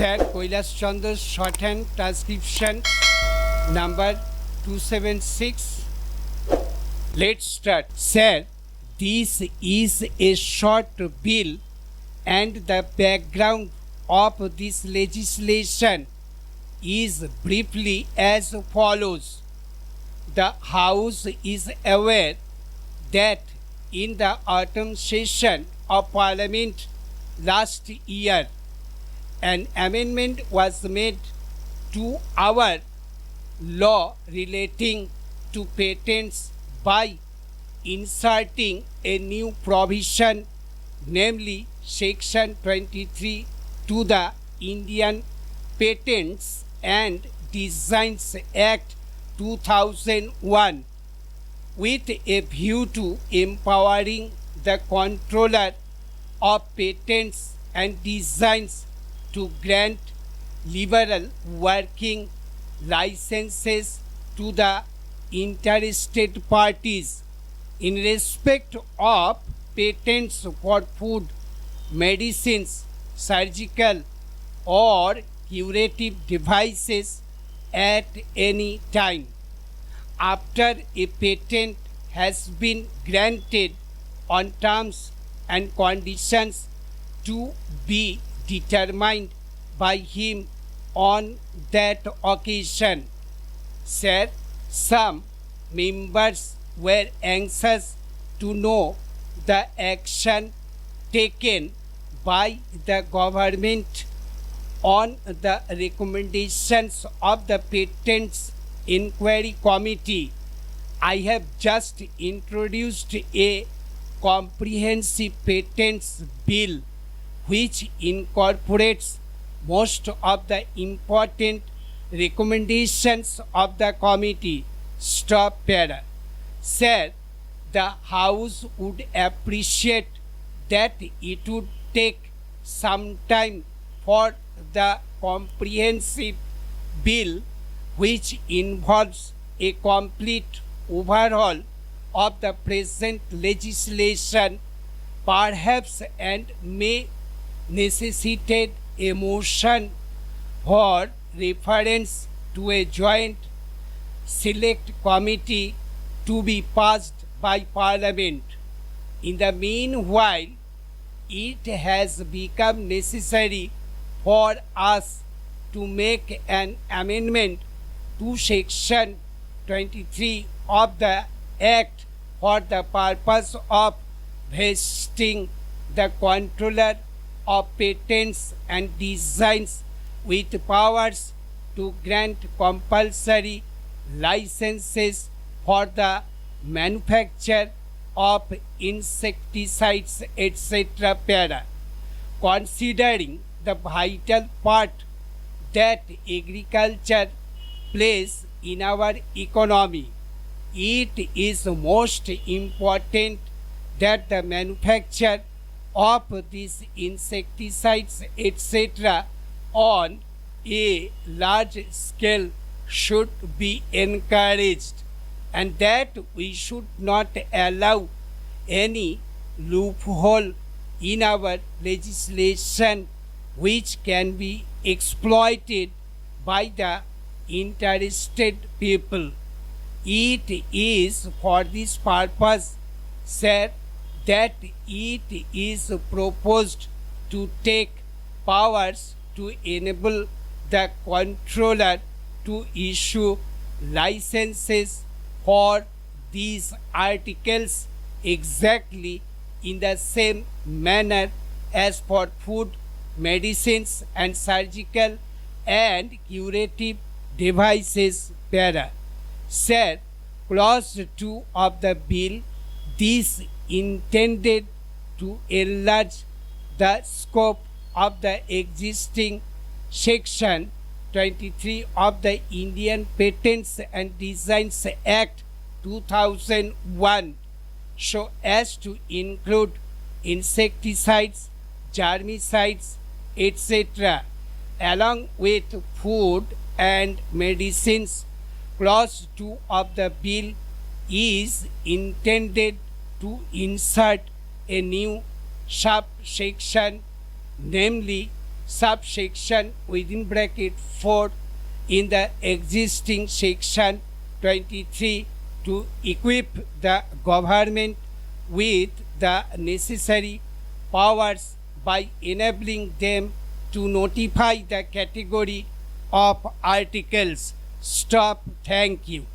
Sir Kailash Chandra's shorthand transcription number 276. Let's start. Sir, this is a short bill and the background of this legislation is briefly as follows. The House is aware that in the autumn session of Parliament last year, an amendment was made to our law relating to patents by inserting a new provision, namely Section 23 to the Indian Patents and Designs Act 2001 with a view to empowering the controller of patents and designs to grant liberal working licenses to the interested parties in respect of patents for food, medicines, surgical or curative devices at any time. After a patent has been granted on terms and conditions to be determined by him on that occasion. Sir, some members were anxious to know the action taken by the government on the recommendations of the Patents Inquiry Committee. I have just introduced a comprehensive patents bill which incorporates most of the important recommendations of the committee. Stop para. Sir, the House would appreciate that it would take some time for the comprehensive bill, which involves a complete overhaul of the present legislation, perhaps, and may necessitate a motion for reference to a joint select committee to be passed by Parliament. In the meanwhile, it has become necessary for us to make an amendment to Section 23 of the Act for the purpose of vesting the controller of patents and designs with powers to grant compulsory licenses for the manufacture of insecticides, etc. para. Considering the vital part that agriculture plays in our economy, it is most important that the manufacture of these insecticides, etc., on a large scale should be encouraged, and that we should not allow any loophole in our legislation which can be exploited by the interested people. It is for this purpose, sir, that it is proposed to take powers to enable the controller to issue licenses for these articles exactly in the same manner as for food, medicines and surgical and curative devices para. Sir, Clause 2 of the bill, this intended to enlarge the scope of the existing Section 23 of the Indian Patents and Designs Act 2001 so as to include insecticides, germicides, etc., along with food and medicines. Clause 2 of the bill is intended to insert a new subsection, namely subsection within bracket 4 in the existing section 23 to equip the government with the necessary powers by enabling them to notify the category of articles. Stop. Thank you.